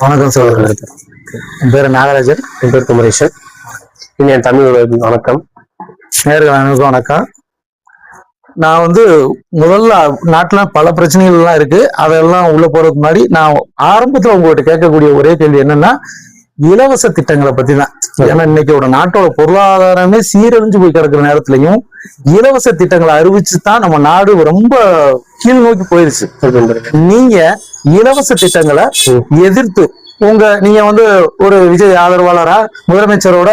வணக்கம் சார். என் பேர் நாகராஜன். என் பேர் குமரேஷன். என் தமிழ் வணக்கம். நேர்கள் அனைவருக்கும் வணக்கம். நான் முதல்ல நாட்டுல பல பிரச்சனைகள் எல்லாம் இருக்கு. அதெல்லாம் உள்ள போறதுக்கு முன்னாடி நான் ஆரம்பத்துல உங்கள்கிட்ட கேட்கக்கூடிய ஒரே கேள்வி என்னன்னா, இலவச திட்டங்களை பத்தி தான். ஏன்னா இன்னைக்கு ஒரு நாட்டோட பொருளாதாரமே சீரழிஞ்சு போய் கிடக்குற நேரத்திலையும் இலவச திட்டங்களை அறிவிச்சுதான் நம்ம நாடு ரொம்ப கீழ் நோக்கி போயிருச்சு. நீங்க இலவச திட்டங்களை எதிர்த்து நீங்க ஒரு விஜய் ஆதரவாளரா முதலமைச்சரோட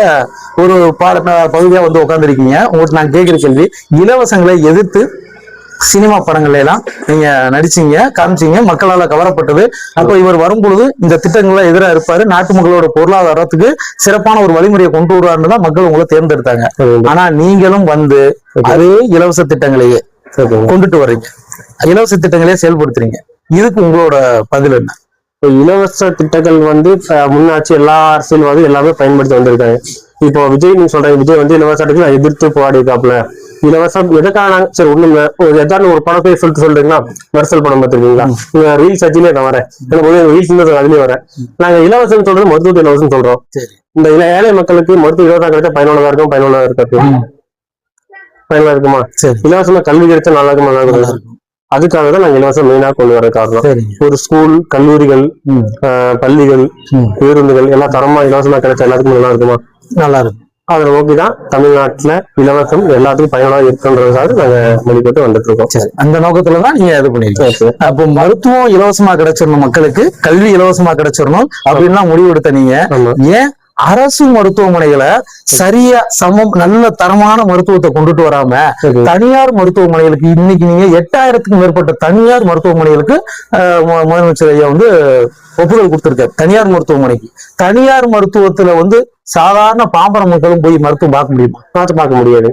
ஒரு பகுதியா உட்கார்ந்துருக்கீங்க. உங்களுக்கு நான் கேட்கிற கேள்வி, இலவசங்களை எதிர்த்து சினிமா படங்கள்ல எல்லாம் நீங்க நடிச்சீங்க, காமிச்சீங்க, மக்களால கவரப்பட்டது. அப்ப இவர் வரும் பொழுது இந்த திட்டங்கள்ல எதிராக இருப்பாரு, நாட்டு மக்களோட பொருளாதாரத்துக்கு சிறப்பான ஒரு வழிமுறையை கொண்டு வருவாருன்னு தான் மக்கள் உங்களை தேர்ந்தெடுத்தாங்க. ஆனா நீங்களும் அதே இலவச திட்டங்களையே கொண்டுட்டு வர்றீங்க, இலவச திட்டங்களையே செயல்படுத்துறீங்க. இதுக்கு உங்களோட பதில் என்ன? இலவச திட்டங்கள் முன்னாச்சு எல்லா அரசியல்வாதியும் எல்லாமே பயன்படுத்தி வந்திருக்காங்க. இப்போ விஜய் நீங்க சொல்றீங்க, விஜய் இலவச திட்டங்களை எதிர்த்து போராடி இருக்காப்ல. இலவசம் எதுக்காக சரி ஒண்ணுங்க, ஏதாவது ஒரு படம் பேர் சொல்றீங்களா? மெர்சல் படம் பார்த்துருக்கீங்களா? நீங்க ரீல்ஸ் அச்சிலே நான் வரேன், ரீல்ஸ் அதுலயே வரேன். நாங்க இலவசம் சொல்றது மருத்துவ இலவசம் சொல்றோம். இந்த ஏழை மக்களுக்கு மருத்துவ இலவசம் கிடைச்சா பயனுள்ளதா இருக்கும், பயனுள்ளதா இருக்காது. பயனுள்ளதா இருக்குமா? இலவசமா கல்வி கிடைச்சா நல்லா இருக்கும், நல்லா இருக்கும். அதுக்காக தான் நாங்க இலவசம் மெயினா கொண்டு வர காரணம். ஒரு ஸ்கூல், கல்லூரிகள், பள்ளிகள், பேருந்துகள் எல்லாம் தரமா இலவசமா கிடைச்சா எல்லாத்துக்கும் நல்லா இருக்குமா? நல்லா இருக்கும். அதை நோக்கிதான் தமிழ்நாட்டுல இலவசம் எல்லாத்துக்கும் பயனுள்ளதா இருக்குன்றதுக்காக நாங்க மொழிபெற்று வந்துட்டு இருக்கோம். அந்த நோக்கத்துலதான் நீங்க இது பண்ணிருக்கீங்க. அப்போ மருத்துவம் இலவசமா கிடைச்சிடணும், மக்களுக்கு கல்வி இலவசமா கிடைச்சிடணும் அப்படின்னா முடிவெடுத்த நீங்க ஏன் அரசு மருத்துவமனைகளை சரியா நல்ல தரமான மருத்துவத்தை கொண்டுட்டு வராம தனியார் மருத்துவமனைகளுக்கு இன்னைக்கு நீங்க 8000க்கும் மேற்பட்ட தனியார் மருத்துவமனைகளுக்கு முதலமைச்சர் ஐயா ஒப்புதல் கொடுத்திருக்காரு. தனியார் மருத்துவமனைக்கு, தனியார் மருத்துவத்துல சாதாரண பாம்பர மக்களும் போய் மருத்துவம் பார்க்க முடியாது.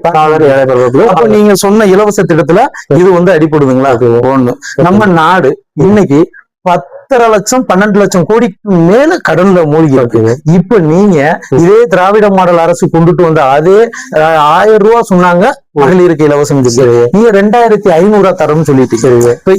அப்ப நீங்க சொன்ன இலவச திட்டத்துல இது அடிப்படுதுங்களா? ஒண்ணு, நம்ம நாடு இன்னைக்கு 10.5 லட்சம் 12 லட்சம் கோடிக்கு மேல கடன்ல மூழ்கி இருக்குங்க. இப்ப நீங்க இதே திராவிட மாடல் அரசு கொண்டுட்டு வந்த அதே 1000 ரூபாய் சொன்னாங்க மகளிருக்கு இலவசம், நீங்க 2500 தரம்னு சொல்லிட்டு இப்ப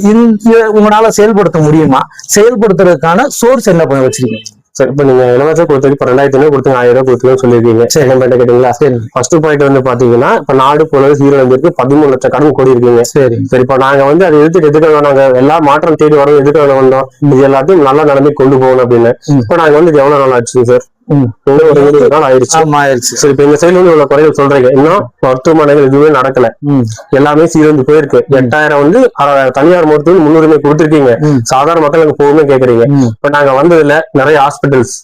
உங்களால செயல்படுத்த முடியுமா? செயல்படுத்துறதுக்கான சோர்ஸ் என்ன பண்ண வச்சிருக்கீங்க? சரி, இப்ப நீங்க இலவசம் கொடுத்துட்டு இப்ப 2500 கொடுத்துங்க, 1000 ரூபாய் கொடுத்துன்னு சொல்லிருக்கீங்க. கேட்டீங்களா? ஃபர்ஸ்ட் பாயிண்ட் பாத்தீங்கன்னா இப்ப நாடு போனது சீரழிஞ்சிருக்கு, 13 லட்சம் கடன் கூடி இருக்கீங்க. சரி, இப்ப நாங்க அதை எதுக்கு நாங்க எல்லா மாற்றம் தேடி வரோம், எதுக்கு வந்தோம், இது எல்லாத்தையும் நல்ல நிலைமை கொண்டு போகணும் அப்படின்னு. இப்ப நாங்க இது எவ்வளவு நாள் ஆச்சு சார்? ஒரு 20 நாள் ஆயிடுச்சு. சரி, இப்ப எங்க சைடுல இவ்வளவு குறைகள் சொல்றீங்க, இன்னும் மருத்துவமனைகள் எதுவுமே நடக்கல, எல்லாமே சீரழிஞ்சு போயிருக்கு. 8000 தனியார் மருத்துவம் முன்னுரிமை கொடுத்திருக்கீங்க, சாதாரண மக்களுக்கு போகுமே கேக்குறீங்க. இப்ப நாங்க வந்ததுல நிறைய ஹாஸ்பிட்டல்ஸ்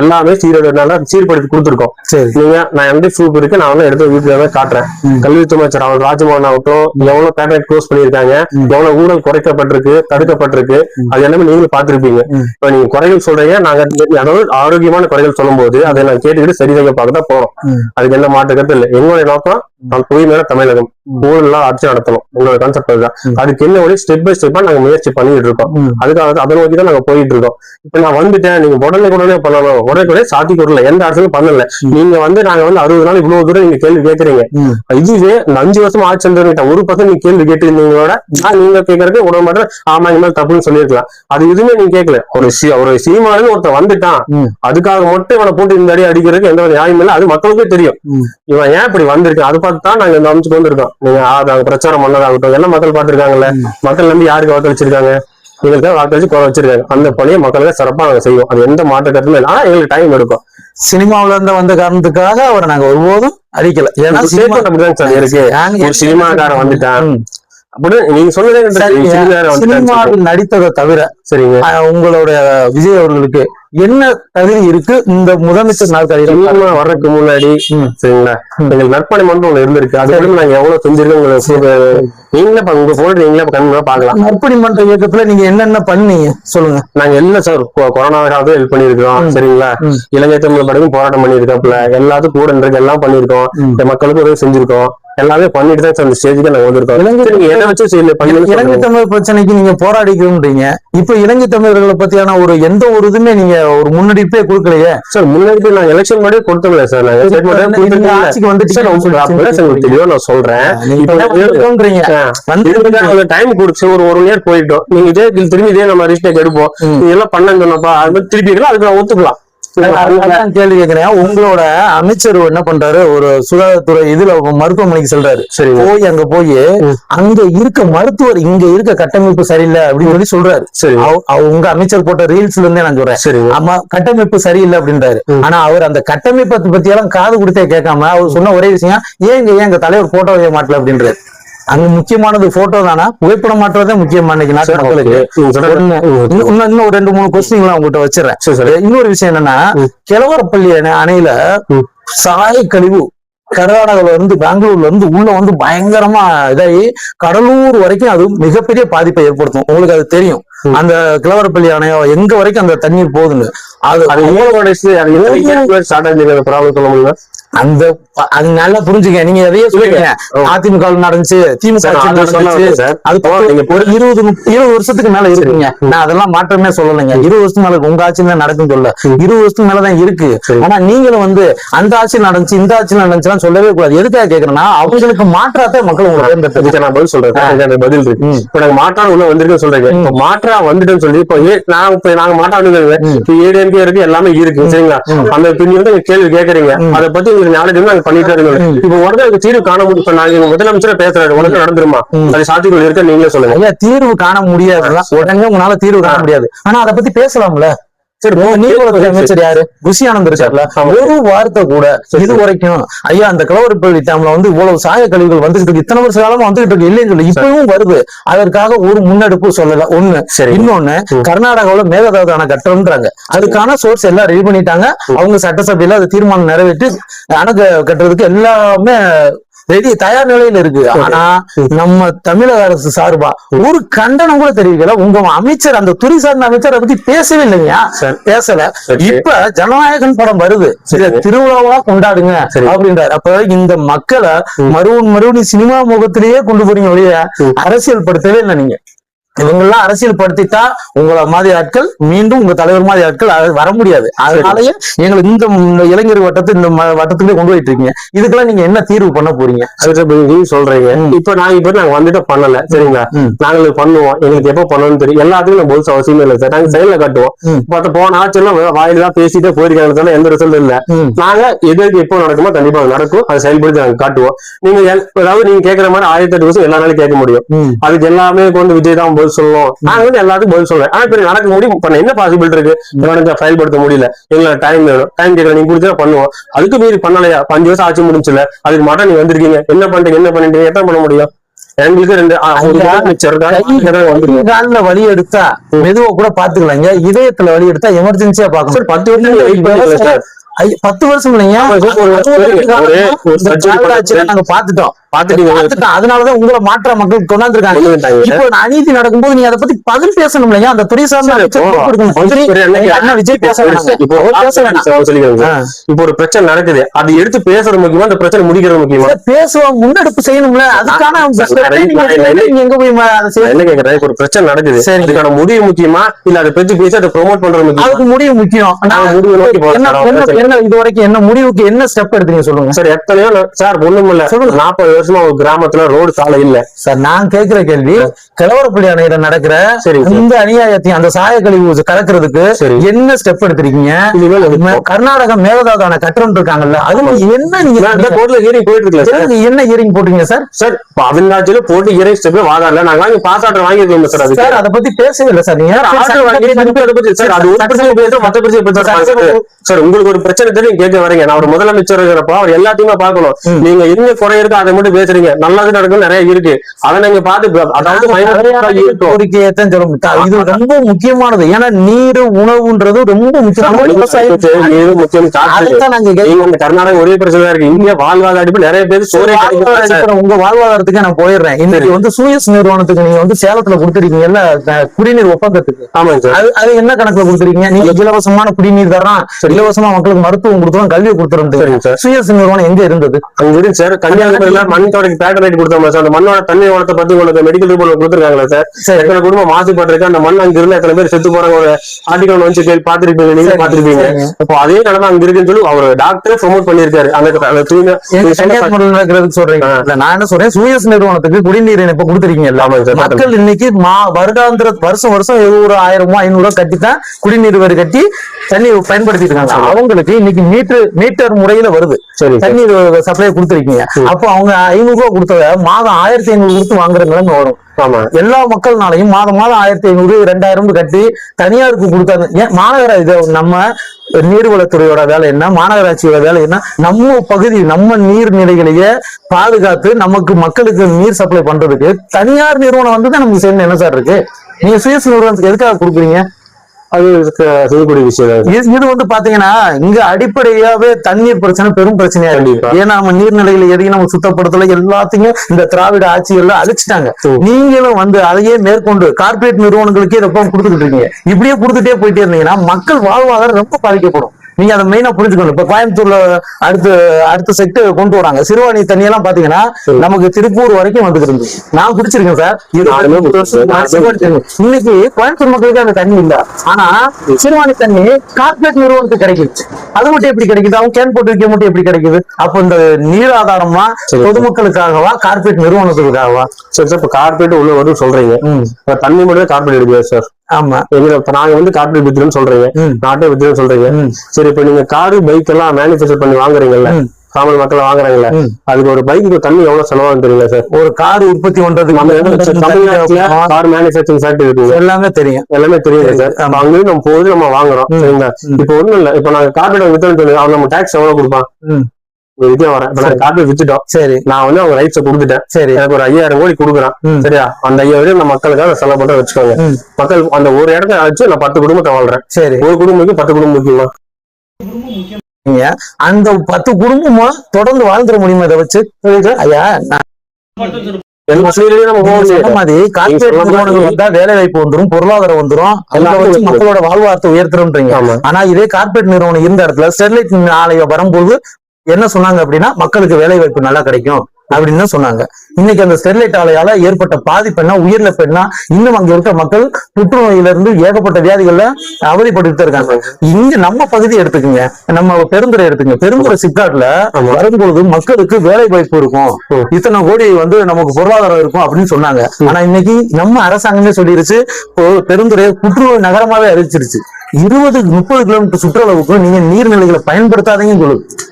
எல்லாமே சீர்படுத்தி கொடுத்துருக்கோம். நீங்க நான் எந்த ப்ரூஃப் இருக்கு, நான் எடுத்து வீட்டுல காட்டுறேன். கல்வித்துறை அமைச்சர் அவர் ராஜ்மோகன் ஆகட்டும், எவ்வளவு பேட்டர்ன் க்ளோஸ் பண்ணிருக்காங்க, எவ்வளவு ஊழல் குறைக்கப்பட்டிருக்கு, தடுக்கப்பட்டிருக்கு, அது எல்லாமே நீங்களும் பாத்துருப்பீங்க. இப்ப நீங்க குறைகள் சொல்றீங்க, நாங்க அதாவது ஆரோக்கியமான குறைகள் சொல்லும் போது அதை நான் கேட்டுக்கிட்டு சரி செய்ய பார்க்கதான் போறோம். அதுக்கு எந்த மாற்று கருத்து இல்லை. எங்களுடைய நோக்கம் நான் தூய்மையான தமிழகம், ஊழல் ஆட்சி நடத்தணும், உங்களோட கான்செப்ட் தான். அதுக்கு என்ன வழி ஸ்டெப் பை ஸ்டெப்பா நாங்க முயற்சி பண்ணிட்டு இருக்கோம். அதுக்காக அதை நோக்கி தான் நாங்க போயிட்டு இருக்கோம். இப்ப நான் வந்துட்டேன், நீங்க உடனே பண்ணணும், உடனே சாத்திக்கூடல எந்த அரசும் பண்ணல. நீங்க நாங்க 60 நாள் இவ்வளவு தூரம் நீங்க கேள்வி கேட்கறீங்க. இதுவே 5 வருஷம் ஆட்சி ஒரு பக்கம் நீங்க கேள்வி கேட்டிருந்தீங்களோட நீங்க கேட்கறதுக்கு உடம்பு மாட்டேன், ஆமா இனிமேல் தப்புன்னு சொல்லிருக்கலாம். அது எதுவுமே நீங்க கேட்கல. ஒரு சீமானு ஒருத்தர் வந்துட்டான், அதுக்காக மட்டும் இவனை போட்டு இந்த அடி அடிக்கிறதுக்கு எந்த ஒரு நியாயம் இல்லை. அது மக்களுக்கே தெரியும், இவன் ஏன் இப்படி வந்திருக்கு. அது பார்த்து தான் நாங்க இந்த அமைச்சுக்கு வந்திருக்கோம். நீங்க பிரச்சாரம் பண்ணதாகட்டும் எல்லாம் மக்கள் பார்த்திருக்காங்கல்ல. மக்கள் நம்பி யாருக்கு வாக்களிச்சிருக்காங்க? எங்களுக்கு வாக்களிச்சு குறை வச்சிருக்காங்க. அந்த பணியை மக்களுக்கு சிறப்பா நாங்க செய்வோம். அது எந்த மாற்ற கருத்துமே இல்லை. ஆனா எங்களுக்கு டைம் எடுக்கும். சினிமாவில இருந்து வந்த காரணத்துக்காக அவரை நாங்க ஒருபோதும் அடிக்கல. ஏன்னா ஒரு சினிமாக்காரன் வந்துட்டான் அப்படின்னு நீங்க சினிமாவில் நடித்ததை தவிர சரிங்க, உங்களுடைய விஜய் அவர்களுக்கு என்ன தகுதி இருக்கு இந்த முதலமைச்சர் நாற்காலியில வர்றதுக்கு முன்னாடி? சரிங்களா, எங்களுக்கு நற்பணி மட்டும் ஒண்ணு இருந்திருக்கு. அது கூட நாங்க எவ்வளவு செஞ்சிருக்கோம். நீங்களே உங்க போன் நீங்களே கண்ணுல பாக்கலாம். நற்பணி மன்ற இயக்கத்துல நீங்க என்னென்ன பண்ணீங்க சொல்லுங்க. நாங்க எல்லாம் சார் கொரோனாவுக்காக ஹெல்ப் பண்ணிருக்கோம். சரிங்களா, இலங்கை தமிழ் படக்கும் போராட்டம் பண்ணிருக்கோம்ல, எல்லாத்துக்கும் கூட இருக்கு, எல்லாம் பண்ணிருக்கோம். மக்களுக்கு உதவி செஞ்சிருக்கோம். எல்லாமே பண்ணிட்டு தான் சார் அந்த ஸ்டேஜுக்கு நாங்க வந்திருக்கோம். நீங்க எதை வச்சு இலங்கை தமிழ் பிரச்சனைக்கு நீங்க போராடிக்கிறீங்க. இப்ப இலங்கை தமிழர்களை பத்தியான ஒரு எந்த ஒரு இதுமே நீங்க ஒரு முன்னெடுப்பே கொடுக்கலையே சார். முன்னெடுப்பு நான் எலெக்ஷன் முன்னாடியே கொடுத்தோம்ல சார். நாங்க ஆட்சிக்கு வந்து தெளிவா நான் சொல்றேன். டைம் கொடுத்து ஒரு இயர் போயிட்டோம். நீங்க இதே திரும்பி இதே நம்ம ரிஸ்டேக் எடுப்போம். நீங்க எல்லாம் பண்ணன்னு சொன்னப்பா அது மாதிரி திருப்பி அதுக்கு நான் ஒத்துக்கலாம். கேள்வி கேட்கிறேன். உங்களோட அமைச்சர் என்ன பண்றாரு, ஒரு சுகாதாரத்துறை இதுல மருத்துவமனைக்கு செல்றாரு. போய் அங்க போய் அங்க இருக்க மருத்துவர் இங்க இருக்க கட்டமைப்பு சரியில்லை அப்படின்னு சொல்லி சொல்றாரு. உங்க அமைச்சர் போட்ட ரீல்ஸ்ல இருந்தே நான் சொல்றேன். ஆமா, கட்டமைப்பு சரியில்லை அப்படின்றாரு. ஆனா அவர் அந்த கட்டமைப்பை பத்தி எல்லாம் காது கொடுத்தே கேட்காம அவர் சொன்ன ஒரே விஷயம், ஏன் எங்க தலைவர் போட்டோ வைக்க மாட்டல அப்படின்றாரு. அங்க முக்கியமானது போட்டோ தானா, புகைப்படம் மாற்றுறதே முக்கியமா இன்னைக்கு நாட்டு மக்களுக்கு. இன்னும் ஒரு 2-3 கொஸ்டின் உங்ககிட்ட வச்சிடறேன். இன்னொரு விஷயம் என்னன்னா, கிழவரப்பள்ளி அணையில சாய கழிவு கர்நாடகால இருந்து பெங்களூர்ல இருந்து உள்ள வந்து பயங்கரமா இதாகி கடலூர் வரைக்கும் அது மிகப்பெரிய பாதிப்பை ஏற்படுத்தும். உங்களுக்கு அது தெரியும். அந்த கிழவரப்பள்ளி அணையோ எங்க வரைக்கும் அந்த தண்ணீர் போகுதுன்னு அந்த அது நல்லா புரிஞ்சுக்க. நீங்க எதையே சொல்லுங்க, அதிமுக நடந்துச்சு, திமுக நடந்துச்சு, அது ஒரு 20 வருஷத்துக்கு மேல இருக்குங்க. நான் அதெல்லாம் மாற்றமே சொல்லலைங்க. 20 வருஷத்துக்கு மேல உங்க ஆட்சியில நடக்கும் சொல்ல 20 வருஷத்துக்கு மேலதான் இருக்கு. ஆனா நீங்களும் வந்து அந்த ஆட்சியில் நடந்துச்சு இந்த ஆட்சியில் நடந்துச்சுலாம் சொல்லவே கூடாது. எதுக்காக கேக்குறேன்னா, அவங்களுக்கு மாற்றாத்த மக்கள் உங்களுக்கு நான் பதில் சொல்றேன். பதில் இருக்கு. இப்ப நாங்க மாற்றா உள்ள வந்திருக்கேன்னு சொல்றேன். மாற்றா வந்துட்டேன்னு சொல்லி இப்ப நாங்க மாற்றா வந்து ஏடிஎம்கே இருக்கு, எல்லாமே இருக்கு. சரிங்களா? அந்த பின்னி வந்து கேள்வி கேட்கறீங்க. அதை பத்தி உங்களுக்கு நாளைக்கு நாங்க பண்ணிட்டு இருக்கோம். இப்ப உடனே தீர்வு காண முடியும். இப்ப நாங்க முதலமைச்சரை பேசுறாரு, உடனே நடந்துருமா? அது சாத்தியங்கள் இருக்க நீங்களே சொல்லுங்க. தீர்வு காண முடியாது, உடனே உங்களால தீர்வு காண முடியாது. ஆனா அதை பத்தி பேசலாம்ல. சரி, நீர்வளத்துறை அமைச்சர் யாரு? ருசி ஆனந்த் இருக்காருல. ஒரு வார்த்தை கூட இது வரைக்கும் ஐயா அந்த கிழவரப்பள்ளி டேம்ல வந்து இவ்வளவு சாய கழிவுகள் வந்துகிட்டு இருக்கு, இத்தனை வருஷ காலமா வந்துகிட்டு இருக்கு இல்லைன்னு சொல்லி இப்பவும் வருது. அதற்காக ஒரு முன்னெடுப்பு சொல்லல. ஒண்ணு. இன்னொன்னு, கர்நாடகாவில மேகதாது அணை கட்டுறோம்ன்றாங்க. அதுக்கான சோர்ஸ் எல்லாம் ரெடி பண்ணிட்டாங்க. அவங்க சட்டசபையில அது தீர்மானம் நிறைவேற்றி அணை கட்டுறதுக்கு எல்லாமே ரெடி தயார் நிலையில இருக்கு. ஆனா நம்ம தமிழக அரசு சார்பா ஒரு கண்டனம் கூட தெரிவிக்கல. உங்க அமைச்சர், அந்த துறை சார்ந்த அமைச்சர் அதை பத்தி பேசவே இல்லையா? பேசல. இப்ப ஜனநாயகன் படம் வருது, திருவிழாவா கொண்டாடுங்க அப்படின்றாரு. அப்ப இந்த மக்களை மறுபடியும் சினிமா முகத்திலேயே கொண்டு போறீங்க ஒழிய அரசியல் படுத்தவே இல்லை. நீங்க இவங்கெல்லாம் அரசியல் படுத்திட்டா உங்களை மாதிரி ஆட்கள் மீண்டும் உங்க தலைவர் மாதிரி ஆட்கள் வர முடியாது. அதனாலயே எங்களுக்கு இந்த இளைஞர் வட்டத்தை இந்த வட்டத்துக்குள்ளே கொண்டு போயிட்டு இருக்கீங்க. இதுக்கெல்லாம் நீங்க என்ன தீர்வு பண்ண போறீங்க? நீங்க சொல்றீங்க. இப்ப நாங்க வந்துட்டு பண்ணல. சரிங்களா? நாங்க பண்ணுவோம். எங்களுக்கு எப்ப பண்ணணும்னு தெரியும். எல்லாத்துக்கும் நம்ம பொது அவசியமே இல்லை சார். நாங்க செயல கட்டுவோம். பட் போன ஆட்சியெல்லாம் வாயிலாம் பேசிட்டே போயிருக்காங்க, எந்த ரிசல்ட் இல்ல. நாங்க எதுக்கு எப்போ நடக்குமோ கண்டிப்பா நடக்கும். அதை செயல்படுத்தி நாங்க காட்டுவோம். நீங்க அதாவது நீங்க கேட்கற மாதிரி 1008 வருஷம் எல்லா நாளும் கேட்க முடியும். அதுக்கு எல்லாமே கொண்டு விஜய் தான் சொல்லுவோம். நாங்க வந்து எல்லாத்துக்கும் பதில் சொல்றேன். ஆனா இப்ப நடக்க முடியும் பண்ண என்ன பாசிபிலிட்டி இருக்கு? இவனுக்கு ஃபைல்படுத்த முடியல, எங்களுக்கு டைம் வேணும். டைம் கேட்கல, நீங்க கொடுத்தா பண்ணுவோம். அதுக்கு மீறி பண்ணலையா? 5 வருஷம் ஆட்சி முடிஞ்சுல, அதுக்கு மட்டும் நீங்க வந்திருக்கீங்க. என்ன பண்றீங்க என்ன பண்ண முடியும்? எங்களுக்கு 2 வழி எடுத்தா மெதுவா கூட பாத்துக்கலாங்க. இதயத்துல வழி எடுத்தா எமர்ஜென்சியா பாக்கணும். 10 வருஷம் இல்லைங்க, நாங்க பாத்துட்டோம். அதனாலதான் உங்களை மாற்ற மக்கள் கொண்டாந்துருக்காங்க. இப்போ அநீதி நடக்கும்போது நீங்க அதை பத்தி பதில் பேசணும் இல்லையா? அந்த துறை சார்ந்த விஜய் பேச இப்போ ஒரு பிரச்சனை நடக்குது, அது எடுத்து பேசுறது முக்கியமா, அந்த பிரச்சனை முடிக்கிறது முக்கியமா? பேசுவோம், முன்னெடுப்பு செய்யணும்ல. அதுக்கான எங்க போய் என்ன கேக்குறேன்? ஒரு பிரச்சனை நடக்குது, அதுக்கான முடிவு முக்கியமா இல்ல அதை பத்தி பேசி அதை ப்ரொமோட் பண்றது முக்கியம்? அதுக்கு முடிவு முக்கியம். இது வரைக்கும் என்ன முடிவுக்கு என்ன ஸ்டெப் எடுத்தீங்க சொல்லுங்க சார். எத்தனையோ சார் ஒண்ணும் இல்ல, 40 வருஷமா ஒரு கிராமத்துல ரோடு சாலை இல்ல சார். நான் கேட்கிற கேள்வி, கிழவரப்பள்ளி அணையில நடக்கிற இந்த அநியாயத்தையும் அந்த சாய கழிவு கலக்கிறதுக்கு என்ன ஸ்டெப் எடுத்திருக்கீங்க? கர்நாடகா மேகதாது அணை கட்டுறோம் இருக்காங்கல்ல, அதுல என்ன நீங்க கோர்ட்ல ஹியரிங் போயிட்டு இருக்குல்ல, என்ன ஹியரிங் போட்டீங்க சார்? சார் 15 போட்டு ஹியரிங் ஸ்டெப் வாங்கல, நாங்க வாங்கி பாஸ் ஆர்டர் வாங்கிருக்கோம் சார். அது சார் அதை பத்தி பேசவே இல்லை சார். நீங்க சார் உங்களுக்கு ஒரு பிரச்சனை தெரியும் கேட்க வரீங்க. நான் ஒரு முதலமைச்சர் இருக்கிறப்ப அவர் எல்லாத்தையுமே பார்க்கணும். நீங்க என்ன குறை இருக்கு அதை மட்டும் பேசுறீங்க. நல்லது நடக்கும் நிறைய இருக்கு, அதை நீங்க பார்த்து அதாவது கோரிக்கையத்தான் சொல்ல முடியும். இது ரொம்ப முக்கியமானது. ஏன்னா நீர் உணவுன்றது ரொம்ப முக்கியமான முக்கியம். கர்நாடகா ஒரே பிரச்சனை இருக்கு. இந்தியா வாழ்வாதாரத்துக்கு நிறைய பேர் சோறை. உங்க வாழ்வாதாரத்துக்கு நான் போயிடுறேன். இன்னைக்கு வந்து சூயஸ் நிறுவனத்துக்கு நீங்க வந்து சேலத்துல கொடுத்துருக்கீங்கல்ல குடிநீர் ஒப்பந்தத்துக்கு, அது என்ன கணக்குல கொடுத்துருக்கீங்க? நீங்க இலவசமான குடிநீர் தரான், இலவசமா மக்களுக்கு மருத்துவம் கொடுத்துறோம், கல்வியை கொடுத்துறோம். சூயஸ் நிறுவனம் எங்க இருந்தது? அங்க சார் கன்னியாகுமரியில தண்ணி தோடைக்கு பேட்டர் ரைட் கொடுத்தோம்ல சார், அந்த மண்ணோட தண்ணி வளத்தை பத்தி உங்களுக்கு மெடிக்கல் ரிப்போர்ட் கொடுத்துருக்காங்களா சார்? எத்தனை குடும்பம் மாசுபட்டிருக்கு, அந்த மண் அங்க இருந்து எத்தனை பேர் செத்து போறாங்க ஒரு ஆர்டிகல் வந்து பாத்துருப்பீங்க, நீங்க பாத்துருப்பீங்க. இப்போ அதே நிலைமை அங்க இருக்குன்னு சொல்லி அவர் டாக்டர் ப்ரொமோட் பண்ணிருக்காரு. அந்த தூய்மை சொல்றீங்க. நான் என்ன சொல்றேன், சூயஸ் நிறுவனத்துக்கு குடிநீர் இணைப்பு கொடுத்துருக்கீங்க. மக்கள் இன்னைக்கு வருடாந்திர வருஷம் ஒரு 1000-500 கட்டித்தான் குடிநீர் வரி கட்டி தண்ணி பயன்படுத்திட்டு இருக்காங்க. அவங்களுக்கு இன்னைக்கு மீட்டர் முறையில வருது தண்ணீர் சப்ளை கொடுத்துருக்கீங்க. அப்போ அவங்க 500 ரூபாய் கொடுத்தத மாதம் 1500 கொடுத்து வாங்குற நிலைமை வரும். எல்லா மக்கள்னாலையும் மாதம் 1500 2000 கட்டி தனியாருக்கு கொடுத்தாங்க. ஏன் மாநகராட்சி, நம்ம நீர்வளத்துறையோட வேலை என்ன, மாநகராட்சியோட வேலை என்ன, நம்ம பகுதி நம்ம நீர்நிலைகளையே பாதுகாத்து நமக்கு மக்களுக்கு நீர் சப்ளை பண்றதுக்கு தனியார் நிறுவனம் வந்து தான் நமக்கு செய்யணும். என்ன சார் இருக்கு? நீங்க சுயஸ் நிறுவனத்துக்கு எதுக்காக கொடுக்குறீங்க? அது செய்யக்கூடிய விஷயம். இது வந்து பாத்தீங்கன்னா இங்க அடிப்படையாவே தண்ணீர் பிரச்சனை பெரும் பிரச்சனையா இருக்கு. ஏன்னா நம்ம நீர்நிலைகளை எதையும் நம்ம சுத்தப்படுத்தல, எல்லாத்தையும் இந்த திராவிட ஆட்சிகள்ல அழிச்சிட்டாங்க. நீங்களும் வந்து அதையே மேற்கொண்டு கார்பரேட் நிறுவனங்களுக்கே ரொம்ப கொடுத்துக்கிட்டு இருக்கீங்க. இப்படியே கொடுத்துட்டே போயிட்டே இருந்தீங்கன்னா மக்கள் வாழ்வாதாரம் ரொம்ப பாதிக்கப்படும். நீங்க அதை மெயினா புரிஞ்சுக்கணும். இப்ப கோயம்புத்தூர்ல அடுத்த செக்டர் கொண்டு வராங்க. சிறுவாணி தண்ணி எல்லாம் பாத்தீங்கன்னா நமக்கு திருப்பூர் வரைக்கும் வந்துட்டு இருந்து நான் குடிச்சிருக்கேன் சார். இன்னைக்கு கோயம்புத்தூர் மக்களுக்கு அந்த தண்ணி இல்ல. ஆனா சிறுவாணி தண்ணி கார்பரேட் நிறுவனத்துக்கு கிடைக்குது. அது மட்டும் எப்படி கிடைக்குது? அவங்க கேன் போட்டு வைக்க மட்டும் எப்படி கிடைக்குது? அப்ப இந்த நீர் ஆதாரமா பொதுமக்களுக்காகவா கார்பரேட் நிறுவனத்துக்காகவா? சரி சார், இப்ப கார்பரேட் உள்ள வரும் சொல்றீங்க, தண்ணி மட்டும் கார்பரேட் எடுக்குது சார். ஆமா, இப்ப நாங்க வந்து கார்பரேட் வித்துறோம்னு சொல்றீங்க, நாட்டை வித்துறோம்னு சொல்றீங்க. சரி, இப்ப நீங்க காரு பைக் எல்லாம் மேனுபேக்சர் பண்ணி வாங்குறீங்கல்ல, சாமான் மக்கள் வாங்குறாங்கல்ல, அதுக்கு ஒரு பைக்கு தண்ணி எவ்வளவு செலவாகும் தெரியல சார்? ஒரு கார் உற்பத்தி பண்றதுக்கு கார் மேனுபேக்சரிங் ஃபேக்டரி இருக்கு, எல்லாமே தெரியும் சார். அங்கேயும் நம்ம போது நம்ம வாங்குறோம் சரிங்களா? இப்ப ஒண்ணும் இல்ல, இப்ப நாங்க கார்பரேட் வித்துறோம், அவங்க நம்ம டாக்ஸ் எவ்வளவு கொடுப்பான்? வரேன். இப்ப நான் கார்பரேட் வித்துட்டோம், சரி, நான் வந்து அவங்க ரைட்ஸை கொடுத்துட்டேன், சரி, எனக்கு ஒரு 5000 கோடி கொடுக்குறான், சரியா? அந்த 5000 நான் மக்களுக்காக செலவு பண்ற வச்சுக்கோங்க. மக்கள் அந்த ஒரு இடத்த வச்சு நான் 10 குடும்பத்தை வாழ்றேன். சரி, ஒரு குடும்பத்துக்கு 10 குடும்பம் முக்கியமா? அந்த 10 குடும்பமும் தொடர்ந்து வாழ்ந்துட முடியுமா இதை வச்சு? ஐயா, வேலை வாய்ப்பு வந்துடும், பொருளாதாரம் வந்துடும், மக்களோட வாழ்வாரத்தை உயர்த்துறோம்ன்றீங்க. ஆனா இதே கார்பரேட் நிறுவனம் இருந்த இடத்துல ஸ்டெர்லைட் ஆலையை வரும்போது என்ன சொன்னாங்க அப்படின்னா, மக்களுக்கு வேலை வாய்ப்பு நல்லா கிடைக்கும் அப்படின்னு தான் சொன்னாங்க. இன்னைக்கு அந்த ஸ்டெர்லைட் ஆலையால ஏற்பட்ட பாதிப்பு என்ன, உயிரிழப்பு என்ன, இன்னும் அங்க இருக்க மக்கள் புற்றுநோயில இருந்து ஏகப்பட்ட வியாதிகள்ல அவதிப்பட்டு இருக்காங்க. இங்க நம்ம பகுதி எடுத்துக்கங்க, நம்ம பெருந்துறை எடுத்துங்க. பெருந்துறை சிப்காட்ல வரும்பொழுது மக்களுக்கு வேலை வாய்ப்பு இருக்கும், இத்தனை கோடி வந்து நமக்கு பொருளாதாரம் இருக்கும் அப்படின்னு சொன்னாங்க. ஆனா இன்னைக்கு நம்ம அரசாங்கமே சொல்லிருச்சு, பெருந்துறை புற்றுநோய் நகரமாவே அறிவிச்சிருச்சு. 20-30 கிலோமீட்டர் சுற்றளவுக்கு நீங்க நீர்நிலைகளை பயன்படுத்தாதீங்கன்னு சொல்லுது.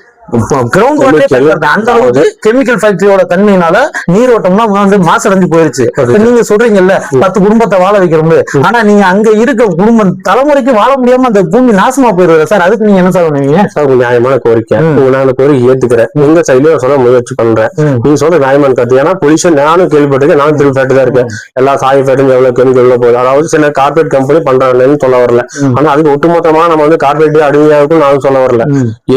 கிரவுண்ட் வாட்டர் அந்த அளவுக்கு கெமிக்கல் ஃபேக்டரியோட தன்மையினால நீரோட்டம்லாம் வந்து மாசடைஞ்சு போயிருச்சு. நீங்க சொல்றீங்கல்ல 10 குடும்பத்தை வாழ வைக்கிறோம், ஆனா நீங்க அங்க இருக்க குடும்பம் தலைமுறைக்கு வாழ முடியாம அந்த பூமி நாசமா போயிருது சார். அதுக்கு நீங்க என்ன சார் பண்ணுவீங்க? நியாயமான கோரிக்கை, நான் கோரிக்கை ஏத்துக்கிறேன். உங்க சைட்லயும் சொல்ல முயற்சி பண்றேன். நீங்க சொல்ற நியாயமான கருத்து. ஏன்னா பொல்யூஷன் நானும் கேள்விப்பட்டிருக்கேன், நானும் திருப்பி ஃபேக்டரி தான் இருக்கேன். எல்லா சாய் ஃபேக்டரி எவ்வளவு கெமிக்கல் உள்ள போகுது. அதாவது சில கார்பரேட் கம்பெனி பண்றாங்கன்னு சொல்ல வரல, ஆனா அதுக்கு ஒட்டுமொத்தமா நம்ம வந்து கார்பரேட் அடிமையாகும் நானும் சொல்ல வரல.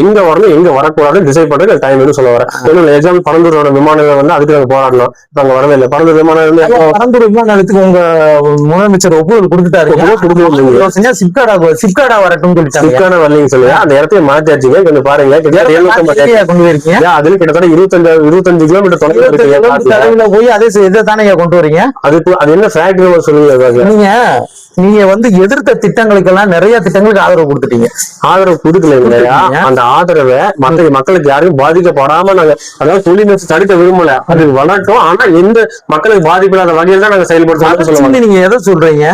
எங்க வரணும் எங்க வரக்கூடாது டிசைட் பண்றது டைம் சொல்ல வரேன். எக்ஸாம்பிள் பரந்தூரோட விமானம் வந்து அதுக்கு நாங்க போராடணும், நாங்க வரவே இல்லை. பரந்தூர் விமானம் பரந்தூர் விமானத்துக்கு உங்க முதலமைச்சர் ஒப்புதல் கொடுத்துட்டாரு, சிப்காடா வரட்டும் சிப்காடா வரலீங்க சொல்லுங்க. அந்த இடத்துல மாத்தியாச்சுங்க, கொஞ்சம் பாருங்க. கொண்டு போயிருக்கீங்க, அதுல கிட்டத்தட்ட 25 கிலோமீட்டர் தொலைவில் போய் அதே இதை தானே கொண்டு வரீங்க. அதுக்கு அது என்ன ஃபேக்டரி சொல்லுங்க. நீங்க வந்து எதிர்த்த திட்டங்களுக்கெல்லாம் நிறைய திட்டங்களுக்கு ஆதரவு கொடுத்துட்டீங்க. ஆதரவு கொடுக்கல இல்லையா? அந்த ஆதரவை மக்களுக்கு யாரும் பாதிக்கப்படாம நாங்க, அதாவது தொழில் தடுக்க விரும்பல, அது வளர்க்கும். ஆனா எந்த மக்களுக்கு பாதிப்பு இல்லாத வகையில் தான் நாங்க செயல்படுத்தோம். நீங்க எதை சொல்றீங்க?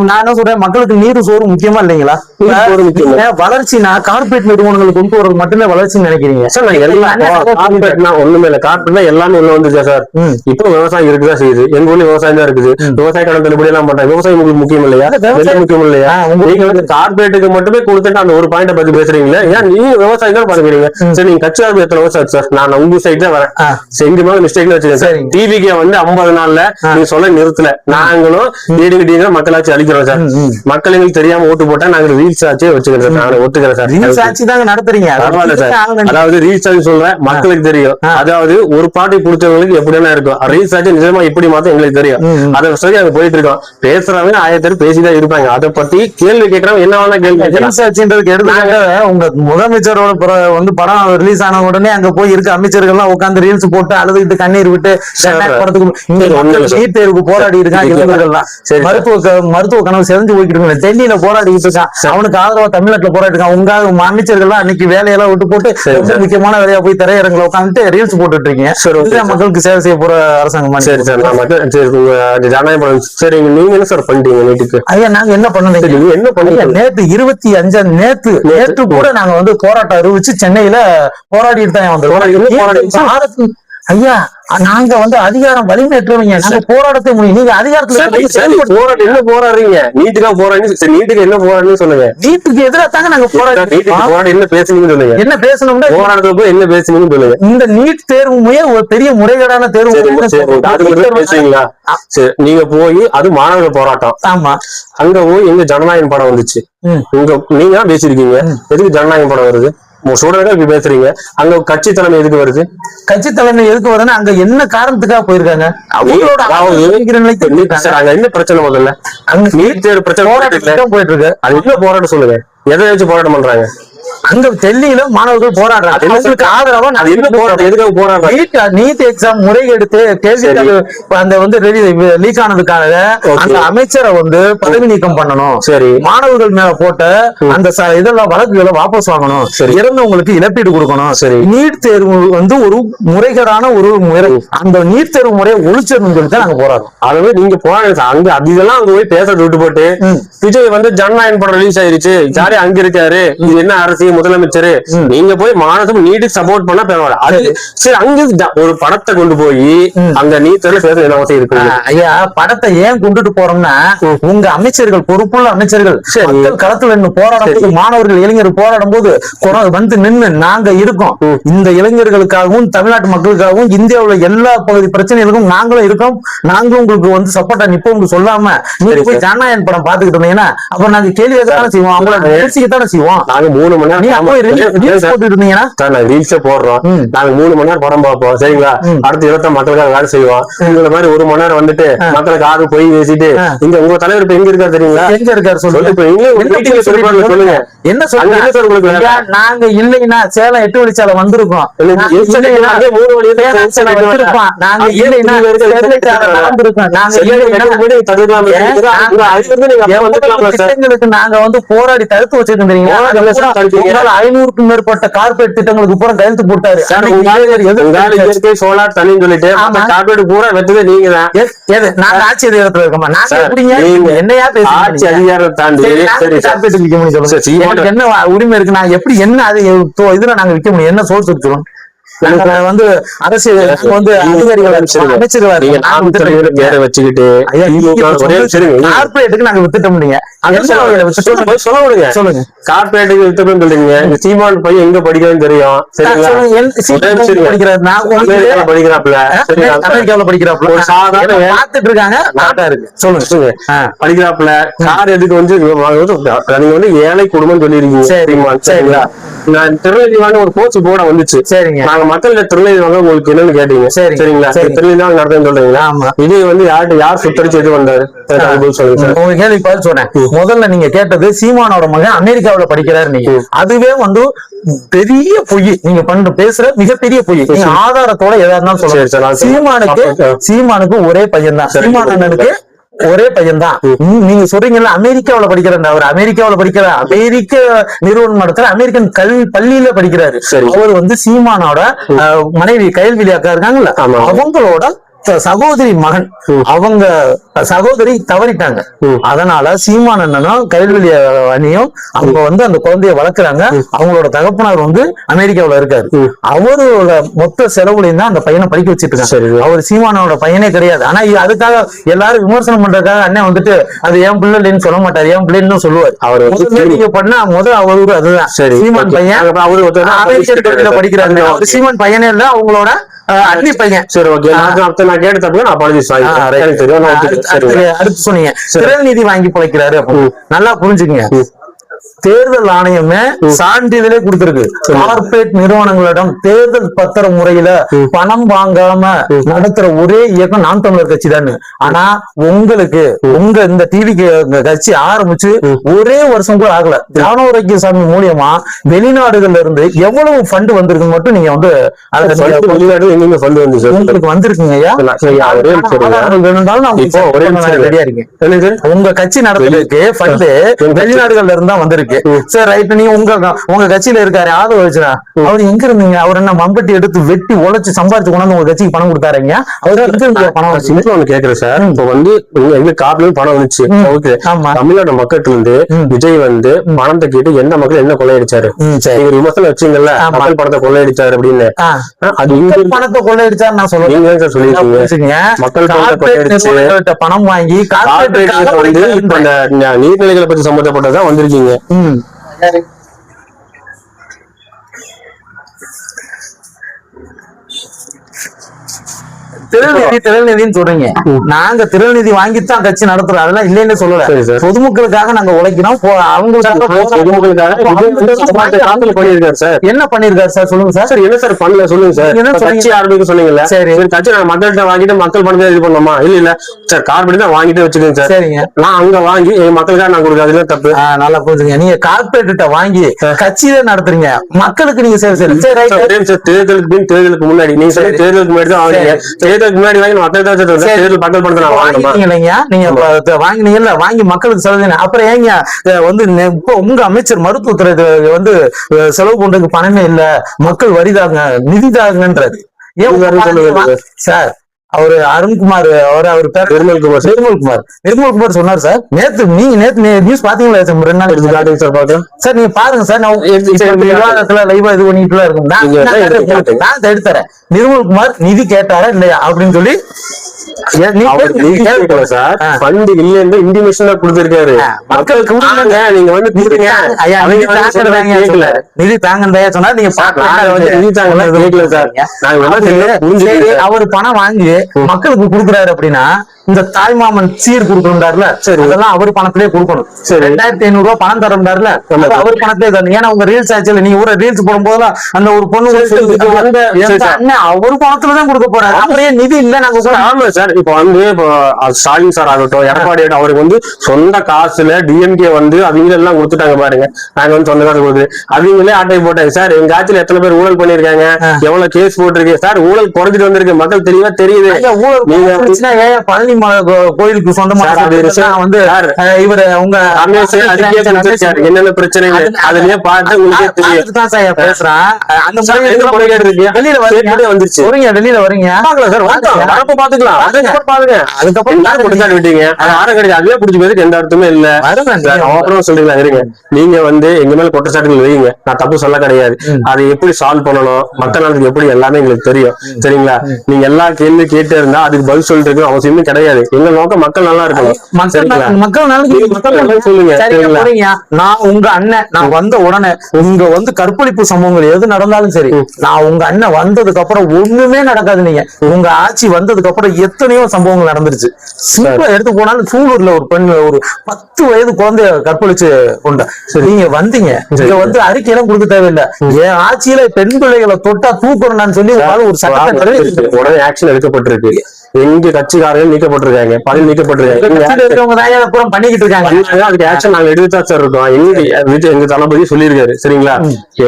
நான் என்ன சொல்றேன், மக்களுக்கு நீர் சோறு முக்கியமா இல்லைங்களா? வளர்ச்சினா கார்பரேட் நிறுவனங்களுக்கு கொண்டு வரது மட்டுமே வளர்ச்சின்னு நினைக்கிறீங்க சார்? கார்பரேட்னா ஒண்ணுமே இல்ல, கார்பரேட்னா எல்லாமே உள்ள வந்துச்சா சார்? இப்போ விவசாயம் இருக்குதான் செய்யுது, எங்க ஊர்ல விவசாயம் தான் இருக்குது. விவசாய கடன் தள்ளுபடி எல்லாம் பண்றாங்க. விவசாயம் உங்களுக்கு முக்கியம் இல்லையா? முக்கியம் இல்லையா? நீங்க வந்து கார்பரேட்டுக்கு மட்டுமே கொடுத்துட்டு அந்த ஒரு பாயிண்ட பத்தி பேசுறீங்களா? ஏன் நீங்க விவசாயம் தான் பாருங்க. சரி, நீங்க கட்சி ஆரம்பி எத்தனை வருஷம் சார்? நான் உங்க சைட் தான் வரேன். செஞ்சு மிஸ்டேக் வச்சுக்கேன். டிவிக்கு வந்து 50 நாள்ல நீங்க சொல்ல நிறுத்தல, நாங்களும் மக்களாட்சி அளிக்கிறோம் சார். மக்கள் எங்களுக்கு தெரியாம ஓட்டு போட்டா நாங்க ரீல்ஸ் ஆச்சே வச்சுக்கிறேன், நான் ஒத்துக்கிறேன் சார். ரீல்ஸ் ஆச்சு தாங்க நடத்துறீங்க. பரவாயில்ல சார். அதாவது ரீல்ஸ் ஆச்சு சொல்றேன், மக்களுக்கு தெரியும். அதாவது ஒரு பாட்டி பிடிச்சவங்களுக்கு எப்படின்னா இருக்கும், ரீல்ஸ் ஆச்சு நிஜமா எப்படி மாத்தம் எங்களுக்கு தெரியும். அதை சொல்லி அது போயிட்டு இருக்கோம். பேசுறவங்க 1000 பேர் பேசிதான் இருப்பாங்க. அதை பத்தி கேள்வி கேட்கறவங்க என்ன வேணா கேள்வி கேட்கறாங்க. உங்க முதலமைச்சரோட வந்து படம் ரிலீஸ் ஆன உடனே அங்க போய் இருக்க அமைச்சர்கள் எல்லாம் உட்கார்ந்து ரீல்ஸ் போட்டு அழுதுகிட்டு கண்ணீர் விட்டு நீட் தேர்வுக்கு போராடி இருக்கான் இளைஞர்கள்லாம். மருத்துவ கனவு செஞ்சு போய்கிட்டு இருக்காங்க. டெல்லியில போராடிட்டு இருக்கான். அவனுக்கு ஆதரவா தமிழ்நாட்டுல போராடி இருக்கான். உங்க அமைச்சர்கள்லாம் அன்னைக்கு வேலையெல்லாம் விட்டு போட்டு முக்கியமான வேலையா போய் திரையரங்குல உட்காந்துட்டு ரீல்ஸ் போட்டுட்டு இருக்கீங்க. மக்களுக்கு சேவை செய்ய போற அரசாங்கம். சரி சார், ஜனநாயகம். சரி, நீங்க என்ன சார் பண்ணிட்டீங்க நீட்டுக்கு? ஐயா நாங்க என்ன பண்ணீங்க, என்ன பண்ணீங்க? நேற்று 25 நேற்று கூட நாங்க வந்து போராட்டம் அறிவிச்சு சென்னையில போராடிட்டு தான் வந்தோம். ஐயா நாங்க வந்து அதிகாரம் வலிமையற்றவங்க, நாங்க போராடத்தை முடியும். நீங்க அதிகாரத்துல போராடுறீங்க, நீட்டுக்கா போராடுறீங்க. நீட்டுக்கு என்ன போராடுன்னு சொல்லுங்க. நீட்டுக்கு எதிராக தாங்க நாங்க போராடி என்ன பேசுனீங்கன்னு சொல்லுங்க. என்ன பேசணும்னா போராடுறதுக்கு போய் என்ன பேசுனீங்கன்னு சொல்லுங்க. இந்த நீட் தேர்வுமே ஒரு பெரிய முறைகேடான தேர்வு பேசுவீங்களா? சரி, நீங்க போய் அது மாணவர்கள் போராட்டம். ஆமா, அங்க போய் எங்க ஜனநாயகம் படம் வந்துச்சு. நீங்க தான் பேசிருக்கீங்க. எதுக்கு ஜனநாயகம் படம் வருது? இப்படி பேசுறீங்க. அங்க கட்சி தலைமை எதுக்கு வருது? கட்சி தலைமை எதுக்கு வருதுன்னா அங்க என்ன காரணத்துக்காக போயிருக்காங்க? அங்க என்ன பிரச்சனை? முதல்ல அங்க நீட் தேர்வு பிரச்சனை போயிட்டு இருக்கு. அது என்ன போராட்டம் சொல்லுங்க. எதை வச்சு போராட்டம் பண்றாங்க? அங்க டெல்லியில மாணவர்கள் போராடுறாங்க. ஆதரவா எதுக்காக போராடுறாங்க? நீட் எக்ஸாம் முறைகேடுத்து கேள்வி அந்த வந்து லீக் ஆனதுக்காக அந்த அமைச்சரை வந்து பதவி நீக்கம் பண்ணணும். சரி, மாணவர்கள் மேல போட்ட அந்த இதெல்லாம் வழக்குகளை வாபஸ் வாங்கணும். இறந்தவங்களுக்கு இழப்பீடு கொடுக்கணும். சரி, நீட் தேர்வு வந்து ஒரு முறைகேடான ஒரு முறை. அந்த நீட் தேர்வு முறையை ஒழிச்சிடணும்னு சொல்லிட்டு நாங்க போராடுறோம். அதாவது நீங்க போராடுங்க அங்க அது இதெல்லாம் அங்க போய் பேச விட்டு போட்டு விஜய் வந்து ஜனநாயகம் படம் ரிலீஸ் ஆயிருச்சு, ஜாலியா அங்க இருக்காரு, இது என்ன அரசியல் முதலமைச்சர், நீங்க போய் மாணவர்கள் நீட்டுக்கு சப்போர்ட் பண்ணா பரவாயில்ல. அது சரி, அங்க ஒரு படத்தை கொண்டு போய் அங்க நீட்ல பேச என்ன அவசியம் இருக்கு? ஐயா படத்தை ஏன் கொண்டுட்டு போறோம்னா உங்க அமைச்சர்கள், பொறுப்புள்ள அமைச்சர்கள் களத்துல நின்று போராடும், மாணவர்கள் இளைஞர்கள் போராடும் போது வந்து நின்று நாங்க இருக்கோம், இந்த இளைஞர்களுக்காகவும் தமிழ்நாட்டு மக்களுக்காகவும் இந்தியாவுல எல்லா பகுதி பிரச்சனைகளுக்கும் நாங்களும் இருக்கோம், நாங்களும் உங்களுக்கு வந்து சப்போர்ட்டா நிப்போம் சொல்லாம நீங்க போய் ஜனநாயகம் படம் பாத்துக்கிட்டு இருந்தீங்கன்னா அப்ப நாங்க கேள்வி தானே செய்வோம், அவங்கள பேசிக்கத்தானே செய்வோம். நாங்க 3 மணி நேரம் போடுறோம். நாங்க 3 மணி நேரம் படம் பார்ப்போம். சரிங்களா? அடுத்த இடத்த மக்களுக்காக வேலை செய்வோம். இந்த மாதிரி 1 மணி நேரம் வந்துட்டு மக்களுக்கு ஆறு போய் பேசிட்டு இங்க உங்க தலைவர் இப்ப எங்க இருக்காரு தெரியுங்களா? எங்க இருக்காரு சொல்லுங்க. சொல்லுங்க என்ன சொல்லுங்க. நாங்க இல்லைன்னா சேலம் 8 வழிச்சாலை வந்திருக்கோம். நாங்க வந்து போராடி தடுத்து வச்சிருக்கோம் தெரியுங்களா? 500க்கும் மேற்பட்ட கார்பரேட் திட்டங்களுக்கு பூரா கையெழுத்து போட்டாரு. சோலார் தண்ணி சொல்லிட்டு கார்பரேட் பூரா வெட்டது நீங்க தான். நாங்க ஆட்சி அதிகாரத்துல இருக்கோமா? நாங்க என்னையா பேசி அதிகாரம் தாண்டி கார்பரேட் விற்க முடியும்? என்ன உரிமை இருக்கு? நான் எப்படி என்ன அது இதுல நாங்க விற்க முடியும்? என்ன சோர்ஸ் இருக்கிறோம்? வந்து அரசியல் வந்து அதிகாரிகள் அமைச்சர்கள் வச்சுக்கிட்டு கார்பரேட்டுக்கு நாங்க வித்துட்ட முடியுங்க. சொல்லுங்க, கார்பரேட்டுக்கு வித்துட்டோம் சொல்றீங்க. சீமான் பையன் எங்க படிக்கிறதுன்னு தெரியும். படிக்கிறாப்ல, அமெரிக்காவில படிக்கிறாப்ல, பார்த்துட்டு இருக்காங்க. சொல்லுங்க, படிக்கிறாப்ல. கார் எதுக்கு வந்து நீங்க வந்து ஏழை குடும்பம் சொல்லிருக்கீங்க. சரிங்களா? நான் திருநெல்வேலி வாங்க ஒரு போஸ்ட் போட வந்துச்சு. சரிங்க, நாங்க மக்கள் திருநெல்வேலி வாங்க உங்களுக்கு என்னன்னு கேட்டீங்க. சரிங்களா? திருநெல்வேலி தான் நடத்துன்னு சொல்றீங்களா? இது வந்து யார் சுத்தரிச்சு எது வந்தாரு? சொல்லுங்க. உங்க கேள்வி பதில் சொன்னேன். முதல்ல நீங்க கேட்டது சீமானோட மகன் அமெரிக்காவில படிக்கிறாரு. நீங்க அதுவே வந்து பெரிய பொய். நீங்க பேசுற மிகப்பெரிய பொய். நீங்க ஆதாரத்தோட எதா இருந்தாலும் சொல்லுங்க. சீமானுக்கு ஒரே பையன் தான். சீமான் அண்ணனுக்கு ஒரே பையன் தான். நீங்க சொல்றீங்கல்ல அமெரிக்காவில படிக்கிறார். அவர் அமெரிக்காவில படிக்கிற அமெரிக்க நிறுவனம் நடத்துற அமெரிக்கன் கல்வி பள்ளியில படிக்கிறாரு. அவர் வந்து சீமானோட மனைவி கயல்விழி அக்கா இருக்காங்கல்ல, அவங்களோட சகோதரி மகன். அவங்க சகோதரி தவறிட்டாங்க. அதனால சீமான் அண்ணனும் கைல்வெளி அணியும் அவங்க வந்து அந்த குழந்தைய வளர்க்குறாங்க. அவங்களோட தகப்பனார் வந்து அமெரிக்காவில இருக்காரு. அவரோட மொத்த செலவுலையும் தான் அந்த பையனை படிக்க வச்சிட்டு இருக்காங்க. அவர் சீமானோட பையனே கிடையாது. ஆனா அதுக்காக எல்லாரும் விமர்சனம் பண்றதுக்காக அண்ணன் வந்துட்டு அது என் பிள்ளை இல்லைன்னு சொல்ல மாட்டாரு, என் பிள்ளைன்னு சொல்லுவாரு. அவர் நீங்க பண்ணா அவரு அதுதான் சீமான் பையன் அமெரிக்கா படிக்கிறாரு. அவர் சீமான் பையனே இல்ல, அவங்களோட அண்ணி பையன். சரி, ஓகே. நான் கேட்ட தப்பு நான் அடுத்து சொன்னீங்க திறன் நிதி வாங்கி பிழைக்கிறாரு. நல்லா புரிஞ்சுக்கங்க. தேர்தல் ஆணையமே சான்றிதழே கொடுத்திருக்கு. கார்பரேட் நிறுவனங்களிடம் தேர்தல் பத்திர முறையில பணம் வாங்காம நடத்துற ஒரே இயக்கம் நாம் தமிழர் கட்சி தான். ஆனா உங்களுக்கு உங்க இந்த டிவி கட்சி ஆரம்பிச்சு ஒரே வருஷம் கூட ஆகல. ஜானவரைக்கு சாமி மூலியமா வெளிநாடுகள்ல இருந்து எவ்வளவு ஃபண்ட் வந்திருக்கு மட்டும் நீங்க வந்து வெளிநாடு எங்க ஃபண்ட் வந்து உங்களுக்கு வந்திருக்குங்க ஐயா. ரெடியா இருக்கீங்க உங்க கட்சி நடத்துறதுக்கு ஃபண்ட் வெளிநாடுகள்ல இருந்தா வந்திருக்கு. சரி ரைட். நீங்க உங்க கட்சியில இருக்காரு ஆதரவு வச்சுனா அவர் எங்க இருந்தீங்க? அவர் என்ன மம்பட்டி எடுத்து வெட்டி உழைச்சு சம்பாரிச்சு கொண்டாந்து உங்க கட்சிக்கு பணம் கொடுத்தாருங்க. அவர் பணம் சிம்பிளா ஒண்ணு கேக்குறேன் சார். இப்ப வந்து எங்க கார்ல பணம் வந்துச்சு. ஓகே, தமிழ்நாடு மக்கள்கிட்ட இருந்து விஜய் வந்து பணத்தை கேட்டு எந்த மக்கள் என்ன கொள்ளையடிச்சாரு நீங்க விமர்சனம் வச்சீங்கல்ல, மக்கள் பணத்தை கொள்ளையடிச்சாரு அப்படின்னு. அது இங்க பணத்தை கொள்ளையடிச்சாரு நான் சொல்லுவேன். நீங்க சொல்லிருக்கீங்க மக்கள் பணத்தை கொள்ளையடிச்சு பணம் வாங்கி வந்து இப்ப இந்த நீர்நிலைகளை பத்தி சம்பந்தப்பட்டதான் வந்திருக்கீங்க. திரள்நிதின்னு சொல்றீங்க. நாங்க திரள்நிதி வாங்கித்தான் கட்சி நடத்துறோம், அதெல்லாம் இல்லைன்னு சொல்லல. பொதுமக்களுக்காக நாங்க உழைக்கிறோம். என்ன பண்ணிருக்காரு சார் சொல்லுங்க சார். என்ன சார் பண்ணல சொல்லுங்க சார். கட்சி ஆரம்பிக்க சொன்னீங்கல்ல, சரி கட்சி நாங்க மக்கள்கிட்ட வாங்கிட்டு மக்கள் பணத்தை இது பண்ணோமா? இல்ல சார், கார்பரேட் தான் வாங்கிட்டு வச்சுக்கோங்க சார். சரிங்க, நான் அங்க வாங்கி மக்களுக்காக நான் கொடுக்காது தப்பு. நல்லா புரிஞ்சுங்க. நீங்க கார்பரேட்ட வாங்கி கட்சியில நடத்துறீங்க, மக்களுக்கு நீங்க தேர்தலுக்கு முன்னாடி நீங்க தேர்தலுக்கு முன்னாடி தான் வாங்குறீங்க. தேர்தலுக்கு முன்னாடி வாங்கி மக்கள் பணத்தை நான் வாங்கினீங்க. நீங்க வாங்கினீங்கல்ல, வாங்கி மக்களுக்கு செலவு. அப்புறம் ஏங்க வந்து இப்போ உங்க அமைச்சர் மருத்துவத்துறை வந்து செலவு பண்றதுக்கு பணமே இல்ல, மக்கள் வரிதாங்க நிதிதாங்கன்றது ஏன் சார்? அவரு அருண்குமார் அவர் பேர் நிர்மல்குமார் சொன்னார் சார். நேத்து நியூஸ் பாத்தீங்களா? 2 நாள் எடுத்து சார் நீங்க பாருங்க சார். நான் விவாதத்துல லைவா இது பண்ணிட்டு இருக்கும். நான் எடுத்துறேன். நிர்மல்குமார் நிதி கேட்டாரா இல்லையா அப்படின்னு சொல்லி நீங்க வந்து நிதி தாங்க சொன்னா நீங்க அவரு பணம் வாங்கி மக்களுக்கு கொடுக்குறாரு அப்படின்னா இந்த தாய்மாமன் சீர் கொடுக்கணும்டாருல, அதெல்லாம் அவர் பணத்திலே கொடுக்கணும். 2500 ரூபாய் பணம் தரம்டாருல, அவர் பணத்திலே தரணும். ஏன்னா உங்க ரீல்ஸ் ஆச்சு, நீங்க ஒரு ரீல்ஸ் போடும் போதெல்லாம் அந்த ஒரு பொண்ணு அவர் பணத்துலதான் கொடுக்க போறாரு. அப்படியே நிதி இல்ல நாங்க சொல்றோம். ஆமா சார். இப்ப வந்து ஸ்டாலின் சார் ஆகட்டும், எடப்பாடி அவருக்கு வந்து சொந்த காசுல டிஎம்கே வந்து அவங்க எல்லாம் கொடுத்துட்டாங்க பாருங்க. நாங்க வந்து சொந்த காசு கொடுத்து அவங்களே ஆட்டை போட்டாங்க சார். எங்க ஆட்சியில எத்தனை பேர் ஊழல் பண்ணிருக்காங்க, எவ்வளவு கேஸ் போட்டிருக்கு சார். ஊழல் குறைஞ்சிட்டு வந்திருக்கு, மக்கள் தெளிவா தெரியுது. பழனி கோயிலுக்கு சொந்தமா வந்து இவரு உங்க என்னென்ன பிரச்சனை அதுலயே பார்த்து உங்களுக்கே தெரியும் பேசுறான். அந்த வெளியில வந்துருச்சு. வெளியில வரீங்க பாத்துக்கலாம். அதுக்கப்புறம் விட்டீங்க ஆரம் கிடையாது. அதுவே பிடிச்சி போயிருக்கு, எந்த அர்த்தமே இல்ல. அப்புறம் சொல்றீங்களா இருங்க, நீங்க வந்து எங்க மேல குற்றச்சாட்டுகள் வைங்க, நான் தப்பு சொல்ல கிடையாது. அதை எப்படி சால்வ் பண்ணணும், மக்கள் நலத்துக்கு எப்படி எல்லாமே எங்களுக்கு தெரியும். சரிங்களா? நீங்க எல்லா கேள்வி கேட்டு இருந்தா அதுக்கு பதில் சொல்றது அவசியமே கிடையாது. எங்க நோக்கம் மக்கள் நல்லா இருக்கணும். சொல்லுங்க. நான் உங்க அண்ணன் நான் வந்த உடனே உங்க வந்து கற்பழிப்பு சம்பவங்கள் எது நடந்தாலும் சரி, நான் உங்க அண்ணன் வந்ததுக்கு அப்புறம் ஒண்ணுமே நடக்காது. நீங்க உங்க ஆட்சி வந்ததுக்கு அப்புறம் எத்தனையோ சம்பவங்கள் நடந்துருச்சு. சிம்பிளா எடுத்து போனாலும் சூலூர்ல ஒரு பெண் ஒரு 10 வயது குழந்தைய கற்பழிச்சு கொண்ட நீங்க வந்தீங்க. இங்க வந்து அறிக்கையெல்லாம் கொடுக்க தேவையில்லை. என் ஆட்சியில பெண் பிள்ளைகளை தொட்டா தூக்கணும்னு சொல்லி ஒரு சட்டத்தை உடனே ஆக்ஷன் எடுக்கப்பட்டிருக்கு. எங்க கட்சிக்காரர்கள் நீக்கப்பட்டிருக்காங்க, பதவி நீக்கப்பட்டிருக்காங்க, பண்ணிக்கிட்டு இருக்காங்க. அதுக்கு ஆக்ஷன் நாங்க எடுத்துட்டா சார் இருக்கோம். எங்க தளபதி சொல்லியிருக்காரு. சரிங்களா?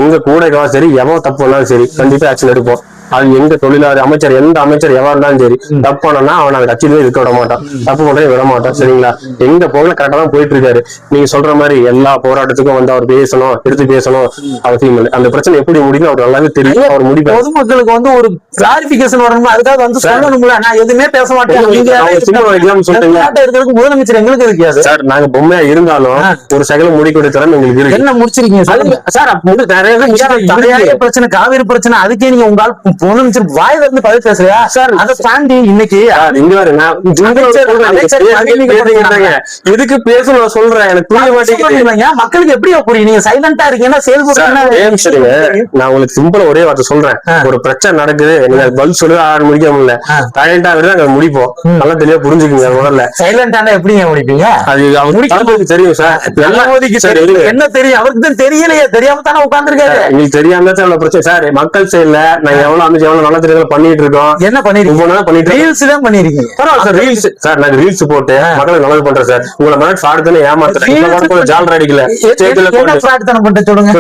எங்க கூட சரி எவன் தப்பு பண்ணாலும் சரி கண்டிப்பா ஆக்ஷன் எடுப்போம். அது எங்க தொழிலாளர் அமைச்சர் எந்த அமைச்சர் எவா இருந்தாலும் சரி தப்பு பண்ணா அவன் அந்த கட்சியிலே இருக்க விட மாட்டான், தப்பு பண்றதே விட மாட்டான். சரிங்களா? எங்க போகல கரெக்டா தான் போயிட்டு இருக்காரு. நீங்க சொல்ற மாதிரி எல்லா போராட்டத்துக்கும் வந்து அவர் பேசணும், எடுத்து பேசணும் அவசியம் இல்லை. அந்த பிரச்சனை எப்படி முடியும் அவர் நல்லாவே தெரியும். அவர் முடிவு பொதுமக்களுக்கு வந்து ஒரு கிளாரிபிகேஷன் வரணும், அதுக்காக வந்து சொல்லணும்ல. நான் எதுவுமே பேச மாட்டேன். முதலமைச்சர் எங்களுக்கு இருக்காது சார். நாங்க பொம்மையா இருந்தாலும் ஒரு சகல முடிக்கூடிய திறமை எங்களுக்கு இருக்கு. என்ன முடிச்சிருக்கீங்க சார்? நிறைய பிரச்சனை, காவிரி பிரச்சனை, அதுக்கே நீங்க உங்களால் ஒரு நிமிஷம் வாயில இருந்து பதில் பேசுறியா சார்? அதை தாண்டி இன்னைக்கு எதுக்கு பேசணும் சொல்றேன், எனக்கு புரிய மாட்டேங்குது. மக்களுக்கு எப்படி புரியும்? நீங்க சைலண்டா இருக்கீங்கன்னா செயல்படுறீங்க. நான் உங்களுக்கு சிம்பிளா ஒரே வார்த்தை சொல்றேன். ஒரு பிரச்சனை நடக்குது, நீங்க பதில் சொல்லி முடிக்க முடியல, சைலண்டா விட முடிப்போம். நல்லா தெளிவா புரிஞ்சுக்குங்க. முதல்ல சைலண்டானா எப்படிங்க முடிப்பீங்க? அது அவருக்கு தெரியும் சார். என்ன தெரியும்? அவருக்கு தான் தெரியலையே, தெரியாம தானே உட்கார்ந்துருக்காரு. உங்களுக்கு தெரியாம தான் பிரச்சனை சார். மக்கள் சைடுல நாங்க எவ்வளவு அமைச்சு எவ்வளவு நல்ல தெரியும் பண்ணிட்டு இருக்கோம். என்ன பண்ணிருக்கீங்க? ரீல்ஸ் தான் பண்ணிருக்கீங்க. பரவாயில்ல சார். ரீல்ஸ் சார், நாங்க ரீல்ஸ் போட்டு மக்களுக்கு நல்லது பண்றோம் சார். உங்களை மாதிரி ஃப்ராட் தானே ஏமாத்துறேன். ஜால் அடிக்கல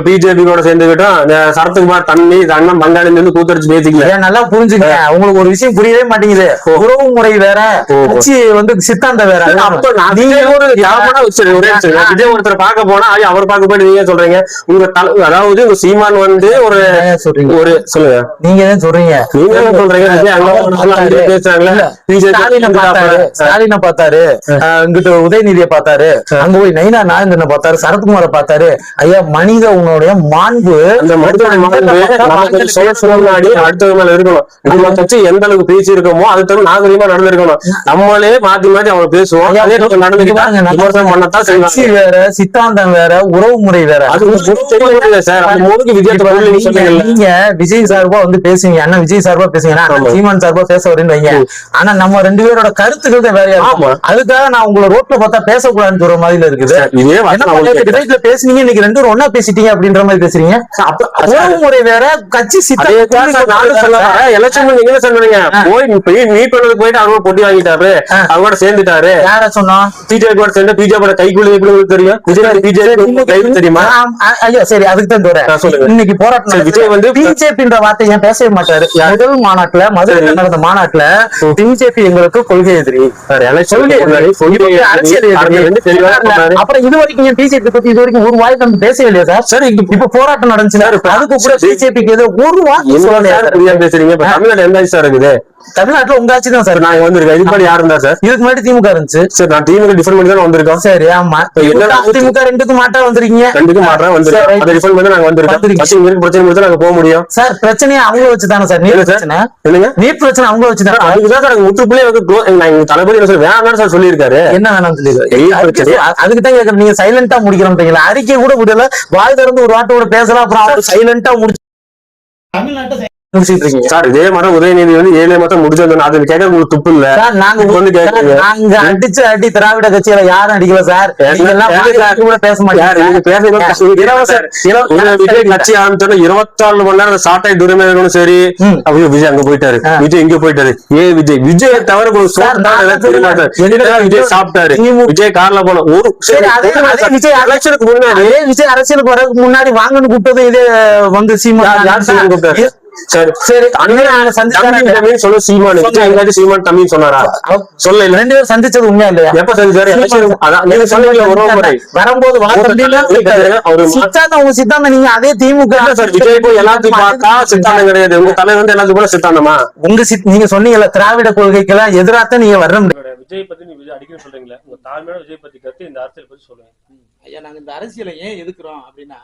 பிஜேபி கூட சேர்ந்துக்கிட்டோம். சரத்குமார் தண்ணி அண்ணன் பங்காளி இருந்து கூத்தடிச்சு பேசிக்கல. நல்லா புரிஞ்சுக்க. உங்களுக்கு ஒரு விஷயம் புரியவே மாட்டேங்குது. உறவு முறை வேற, வந்து சித்தாந்த வேற. விஜய் ஒருத்தர் பார்க்க போனா அவர் பார்க்க போய் நீங்க சொல்றீங்க உங்க அதாவது உங்க சீமான் வந்து ஒரு சொல்லுங்க. நீங்க தான் சொல்றீங்க. நீங்க தான் சொல்றீங்க. ஸ்டாலினை பார்த்தாரு, இங்கிட்ட உதயநிதியை பார்த்தாரு, அங்க போய் நைனா நாகேந்திரனை பார்த்தாரு, சரத்குமாரை பார்த்தாரு. ஐயா, மனித உன்னுடைய மாண்பு அந்த அடுத்தது மேல இருக்கணும். நம்ம கட்சி எந்த அளவுக்கு பேசி இருக்கோமோ அது தவிர நாகரிகமா நடந்திருக்கணும். நம்மளே மாத்தி மாத்தி அவங்க பேசுவோம். கட்சி வேற, சித்தாந்தம் வேற, உறவு முறை வேற. அது சார். நீங்க விஜய் சார்பா வந்து பேசுவீங்க, அண்ணா விஜய் சார்பா பேசுவீங்க, சீமான் சார்பா பேச வரேன்னு வைங்க. ஆனா நம்ம ரெண்டு பேரோட கருத்துக்கள் தான் வேறையா இருக்கும். அதுக்காக நான் உங்களை ரோட்ல பார்த்தா பேசக்கூடாதுன்னு சொல்ற மாதிரி இருக்குது. பேசுனீங்க, இன்னைக்கு ரெண்டு பேரும் ஒன்னா பேசிட்டீங்க அப்படின்ற மாதிரி பேசுறீங்க. உறவு முறை வேற, கட்சி எலெக்ஷன் நீங்க சொல்றீங்க. போய் மீட் பண்ணதுக்கு போயிட்டு அவங்க பொட்டி வாங்கிட்டாரு, அவங்களோட சேர்ந்துட்டாரு. யார சொன்னோம்? பிஜேபி கூட சேர்ந்து பிஜேபி கைக்குள்ள எப்படி தெரியும்? விஜய் தெரியுமா? ஐயோ சரி, அதுக்கு தான் சொல்றேன். இன்னைக்கு போராட்டம் விஜய் வந்து பிஜேபின்ற வார்த்தை ஏன் பேசவே மாட்டாரு? முதல் மாநாட்டுல, மதுரையில் நடந்த மாநாட்டுல பிஜேபி எங்களுக்கு கொள்கை எதிரி, அப்புறம் இது வரைக்கும் பிஜேபி பத்தி இது வரைக்கும் ஒரு வாய்ப்பு வந்து பேசவே இல்லையா சார்? சரி, இப்ப போராட்டம் நடந்துச்சு, அதுக்கு கூட பிஜேபிக்கு ஏதோ ஒரு வாய்ப்பு சொல்லலையா? பேசுறீங்க. தமிழ்நாடு எந்த ஆட்சி சார் இருக்குது? தமிழ்நாட்டுல உங்க ஆட்சி தான் சார். நாங்க வந்திருக்கோம். இதுக்கு முன்னாடி யாரு இருந்தா சார்? இதுக்கு முன்னாடி திமுக இருந்துச்சு சார். நான் திமுக டிஃபரெண்ட் பண்ணி தான் வந்திருக்கோம். சரி, ஆமா. திமுக ரெண்டுக்கும் மாட்டா வந்திருக்கீங்க. ரெண்டுக்கும் மாட்டா வந்திருக்கோம். அதை டிஃபரெண்ட் பண்ணி நாங்க வந்திருக்கோம். பிரச்சனை முடிச்சு நாங்க போக முடியும் சார். பிரச்சனையை அவங்கள வச்சுதானே சார்? நீட் பிரச்சனை இல்லைங்க, நீட் பிரச்சனை அவங்கள வச்சுதான். அதுக்குதான் சார் முற்றுப்புள்ளே தளபதி வேணாம் சார் சொல்லியிருக்காரு. என்ன வேணாம்னு சொல்லியிருக்காரு? அதுக்கு தான் கேட்கறேன். நீங்க சைலண்டா முடிக்கிறோம். அறிக்கை கூட விடல, வாய் திறந்து ஒரு வாட்டோட பேசலாம், அப்புறம் சைலண்டா முடிச்சு தமிழ்நாட்டை சார். இதே மாதிரி உதயநிதி வந்து 7 மாதம் முடிஞ்சது. அது கேட்க உங்களுக்கு துப்பு இல்ல. நாங்க அடிச்சு அடி திராவிட கட்சியில யாரும் அடிக்கல சார். பேச மாட்டேன். விஜய் கட்சி ஆரம்பிச்சோன்னா 24 மணி நேரம் சாட்டாய் துரைமுருகனும் சரி, அப்படியே விஜய் அங்க போயிட்டாரு, விஜய் இங்க போயிட்டாரு. விஜய் விஜய் தவிர விஜய் சாப்பிட்டாரு. விஜய் கார்ல போன ஒரு விஜய் எலெக்ஷனுக்கு முன்னாடி, விஜய் அரசியலுக்கு வரதுக்கு முன்னாடி வாங்கன்னு கூப்பிட்டது இதே வந்து சீமா கூப்பிட்டாரு. சரி சரி, சொல்ல சீமான் சீமான் தம்பி சொன்னாரா? சொல்ல ரெண்டு பேரும் சந்திச்சது உண்மையா இல்லையா? எப்ப சந்திச்சாரு? வரும்போது உங்க சித்தாந்தம் நீங்க அதே திமுக சார். விஜய் போய் எல்லாத்தையும் பார்த்தா சித்தாந்தம் கிடையாது. உங்க தலைவர் வந்து எல்லாத்துக்கும் கூட சித்தாந்தமா? நீங்க சொன்னீங்கல்ல திராவிட கொள்கைக்கெல்லாம் எதிராக நீங்க வர முடியும். விஜய் பத்தி நீங்க அடிக்கடி சொல்றீங்களா? உங்க தாழ்மையான விஜய் பத்தி கருத்து இந்த அரசியல் பத்தி சொல்லுங்க. ஐயா, நாங்க இந்த அரசியலை ஏன் எதுக்குறோம் அப்படின்னா,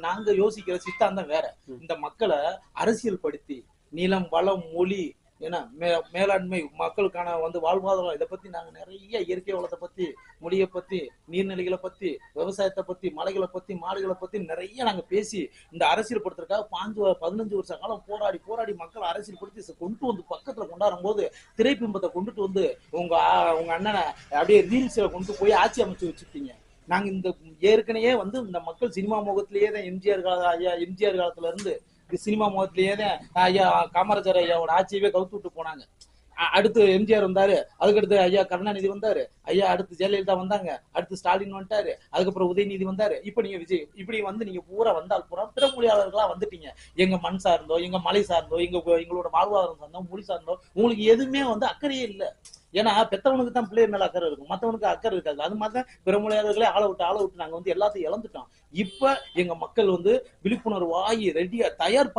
நாங்க யோசிக்கிற சித்தாந்தம் வேற. இந்த மக்களை அரசியல் படுத்தி நிலம், வளம், மொழி, ஏன்னா மேலாண்மை, மக்களுக்கான வந்து வாழ்வாதாரம், இதை பத்தி நாங்க நிறைய இயற்கை வளத்தை பத்தி, மொழியை பத்தி, நீர்நிலைகளை பத்தி, விவசாயத்தை பத்தி, மலைகளை பத்தி, மாடுகளை பத்தி நிறைய நாங்க பேசி இந்த அரசியல் படுத்துறதுக்காக 15 வருஷ காலம் போராடி போராடி மக்களை அரசியல் படுத்தி கொண்டு வந்து பக்கத்துல கொண்டாடும் போது திரைப்பிம்பத்தை கொண்டுட்டு வந்து உங்க அண்ணனை அப்படியே ரீல்ஸ்ல கொண்டு போய் ஆட்சி அமைச்சு வச்சுட்டீங்க. நாங்க இந்த ஏற்கனவே வந்து இந்த மக்கள் சினிமா முகத்திலேயே தான் எம்ஜிஆர் காலத்துல இருந்து சினிமா முகத்திலேயே தான் ஐயா காமராஜர் ஐயாவோட ஆட்சியவே கவுத்து விட்டு போனாங்க. அடுத்து எம்ஜிஆர் வந்தாரு, அதுக்கடுத்து ஐயா கருணாநிதி வந்தாரு, ஐயா அடுத்து ஜெயலலிதா வந்தாங்க, அடுத்து ஸ்டாலின் வந்துட்டாரு, அதுக்கப்புறம் உதயநிதி வந்தாரு, இப்ப நீங்க விஜய். இப்படி வந்து நீங்க பூரா வந்தால் பூரா பிற மொழியாளர்களா வந்துட்டீங்க. எங்க மண் சார்ந்தோ, எங்க மலை சார்ந்தோ, எங்களோட வாழ்வாதாரம் சார்ந்தோ, மொழி சார்ந்தோ உங்களுக்கு எதுவுமே வந்து அக்கறையே இல்லை. ஏன்னா பெத்தவனுக்கு தான் பிள்ளைய மேல அக்கறை இருக்கும், மத்தவனுக்கு அக்கறை இருக்காது. அது மாதிரிதான் பிற மொழியாளர்களே ஆள விட்டு நாங்க வந்து எல்லாத்தையும் இழந்துட்டோம். இப்ப எங்க மக்கள் வந்து விழிப்புணர்வு ஆகி ரெடியா தயார்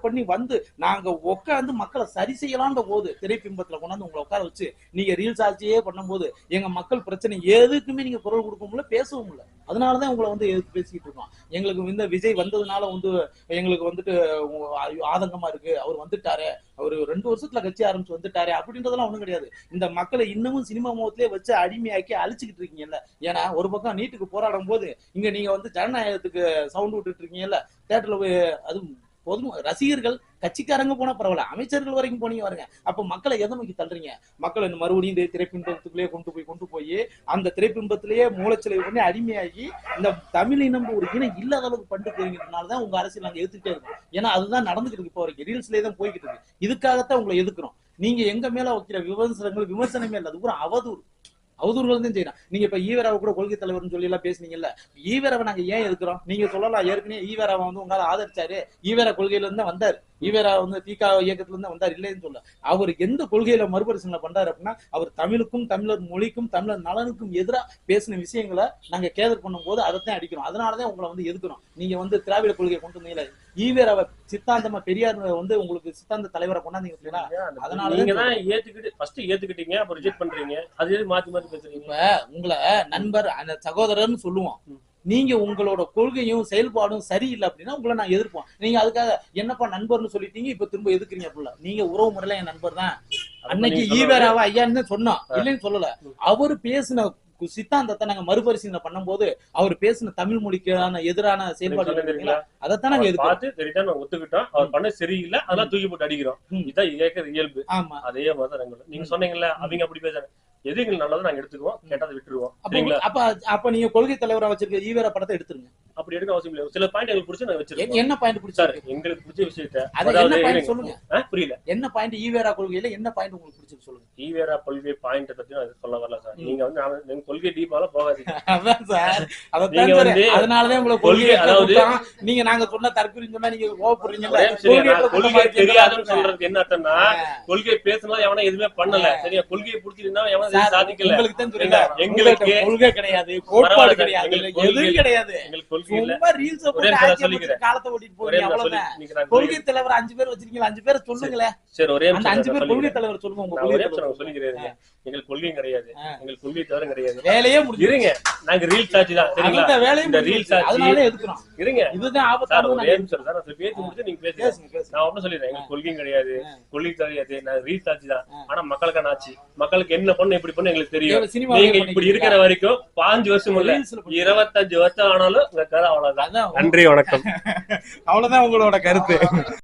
பண்ணி வந்து நாங்க உட்காந்து மக்களை சரி செய்யலான்ற போது திரைப்பிம்பத்துல கொண்டாந்து உங்களை உட்கார வச்சு நீங்க ரீல்ஸ் ஆட்சியே பண்ணும் போது எங்க மக்கள் பிரச்சனை எதுக்குமே நீங்க குரல் கொடுக்க முடியல, பேசவும் இல்லை. அதனாலதான் உங்களை வந்து எதிர்த்து பேசிக்கிட்டு இருக்கோம். எங்களுக்கு இந்த விஜய் வந்ததுனால வந்து எங்களுக்கு வந்துட்டு ஆதங்கமா இருக்கு, அவர் வந்துட்டாரு, அவர் 2 வருஷத்துல கட்சி ஆரம்பிச்சு வந்துட்டாரு அப்படின்றதெல்லாம் ஒண்ணும் கிடையாது. இந்த மக்களை இன்னமும் சினிமா முகத்திலே வச்சு அடிமையாக்கி அழிச்சுக்கிட்டு இருக்கீங்கல்ல. ஏன்னா ஒரு பக்கம் நீட்டுக்கு போராடும் போது இங்க நீங்க வந்து ஜனநாயகத்துக்கு சவுண்ட் விட்டுட்டு இருக்கீங்கல்ல தியேட்டர்ல போய். அது பொது ரசிகர்கள் கட்சிக்காரங்க போனா பரவாயில்ல, அமைச்சர்கள் வரைக்கும் போனீங்க பாருங்க. அப்ப மக்களை எதை நோக்கி தள்ளுறீங்க? மக்களை மறுபடியும் இந்த திரைப்பின்பத்துக்குள்ளேயே கொண்டு போய் அந்த திரைப்பின்பத்திலேயே மூளைச்சலை பண்ணி அடிமையாகி இந்த தமிழ் இனம் ஒரு இனம் இல்லாத அளவுக்கு பண்ணிட்டு போயிருக்கிறதுனாலதான் உங்க அரசியல் நாங்க எதிர்த்துட்டே இருக்கோம். ஏன்னா அதுதான் நடந்துகிட்டு இருக்கு இப்போ வரைக்கும், ரீல்ஸ்லேயே தான் போய்கிட்டு இருக்கு. இதுக்காகத்தான் உங்களை எதிர்க்கிறோம். நீங்க எங்க மேல வைக்கிற விமர்சனமே இல்லை, அது கூட அவதூறுகள் தான் செய்யலாம். நீங்க இப்ப ஈவேராவை கூட கொள்கை தலைவர்னு சொல்லி எல்லாம் பேசுனீங்கல்ல, ஈவேராவை நாங்க ஏன் எதுக்குறோம்? நீங்க சொல்லலாம், ஏற்கனவே ஈவேராவை வந்து உங்களால ஆதரிச்சாரு, ஈவேரா கொள்கையில இருந்து வந்தாரு, ஈவேரா வந்து திக இயக்கத்துல இருந்து வந்தார் இல்லைன்னு சொல்ல. அவர் எந்த கொள்கையில மறுபரிசீலனை பண்றாரு அப்படின்னா, அவர் தமிழுக்கும் தமிழர் மொழிக்கும் தமிழர் நலனுக்கும் எதிராக பேசின விஷயங்களை நாங்க கேதர் பண்ணும் போது அதைத்தான் அடிக்கிறோம். அதனாலதான் உங்களை வந்து எதுக்குறோம். நீங்க வந்து திராவிட கொள்கையை கொண்டு வந்தீங்களா, ஈவேராவை சித்தாந்தமா பெரியார் வந்து உங்களுக்கு சித்தாந்த தலைவரை கொண்டாந்தீங்க, அதனால நீங்க தான் ஏத்துக்கிட்டீங்க, அப்புறம் ரிஜெக்ட் பண்றீங்க. அது மாத்தி மாத்தி பேசுறீங்க. உங்களை நண்பர் அந்த சகோதரர்னு சொல்லுவோம். நீங்க உங்களோட கொள்கையும் செயல்பாடும் சரியில்லை அப்படின்னா உங்களை நான் எதிர்ப்போம். நீங்க அதுக்காக என்னப்பா நண்பர்னு சொல்லிட்டீங்க, இப்ப திரும்ப எதுக்குறீங்க? அப்படில நீங்க உறவு முறையில என் நண்பர் தான். அன்னைக்கு ஈவேராவா ஐயான்னு சொன்னோம், இல்லைன்னு சொல்லல. அவரு பேசின சித்தாந்தத்தை நாங்க மறுபரிசீலனை பண்ணும் போது அவர் பேசின தமிழ் மொழிக்கான எதிரான செயல்பாடு அதைத்தான் நாங்க ஒத்துக்கிட்டோம். அவர் பண்ண சரியில்லை, அதெல்லாம் தூக்கி போட்டு அடிக்கிறோம். இதுதான் இயல்பு. ஆமா, அதே மாதிரி நீங்க சொன்னீங்கல்ல, அவங்க அப்படி பேசுறாங்க. எது எங்களுக்கு நல்லதை நாங்க எடுத்துக்குவோம், கேட்டதை விட்டுருவோம். அப்ப நீங்க கொள்கை தலைவரா வச்சிருக்க ஈவேரா படத்தை எடுத்துருங்க. அப்படி எடுக்க அவசியம் இல்லை. சில பாயிண்ட் எங்களுக்கு பிடிச்சி நாங்க வச்சிருக்கோம். என்ன பாயிண்ட் பிடிச்சாரு? எங்களுக்கு பிடிச்ச விஷயத்த என்ன பாயிண்ட் சொல்லுங்க. புரியல, என்ன பாயிண்ட் ஈவேரா கொள்கையில என்ன பாயிண்ட் உங்களுக்கு பிடிச்சிருக்கு சொல்லுங்க. ஈவேரா கொள்கை பாயிண்ட் பத்தி நான் சொல்ல வரல சார். நீங்க வந்து கொள்கை டீப்பால போகாதீங்க. அதான் சார், அதனாலதான் உங்களுக்கு கொள்கை, அதாவது நீங்க நாங்க சொன்ன தற்கொலை சொன்னா நீங்க கோவப்படுறீங்க. கொள்கை தெரியாதுன்னு சொல்றதுக்கு என்ன அர்த்தம்னா, கொள்கை பேசினா எவனா எதுவுமே பண்ணல, சரியா? கொள்கையை பிடிச்சிருந்தா எவனா சாதிக்கல. எங்களுக்கு கொள்கை கிடையாது, கோட்பாடு கிடையாது, எதுவும் கிடையாது. காலத்தை ஓட்டிட்டு போறீங்க, அவ்வளவுதான். கொள்கை தலைவர் 5 பேர் வச்சிருக்கீங்க, 5 பேர் சொல்லுங்களேன். சரி, ஒரே 5 பேர் கொள்கை தலைவர் சொல்லுங்க. உங்க கொள்கை சொல்லிக்கிறேன். எங்களுக்கு கொள்கையும் கிடையாது, எங்களுக்கு கொள்கை தவிர கிடையாது. வேலையே முடிஞ்சிருங்க. நாங்க ரீல் சாட்சி தான், சரிங்களா? வேலையும் ரீல் சாட்சி, அதனால எதுக்குறோம்? இருங்க, இதுதான் ஆபத்தான. பேசி முடிச்சு நீங்க பேசுங்க. நான் ஒன்னும் சொல்லிடுறேன், எங்களுக்கு கொள்கையும் கிடையாது, கொள்கை கிடையாது, நான் ரீல் சாட்சி தான். ஆனா மக்களுக்கான ஆட்சி, மக்களுக்கு என்ன பண்ணு எப்படி பண்ணு எங்களுக்கு தெரியும். நீங்க இப்படி இருக்கிற வரைக்கும் 5 வருஷம் இல்ல 25 வருஷம் ஆனாலும் உங்க கதை அவ்வளவுதான். நன்றி, வணக்கம். அவ்வளவுதான் உங்களோட கருத்து.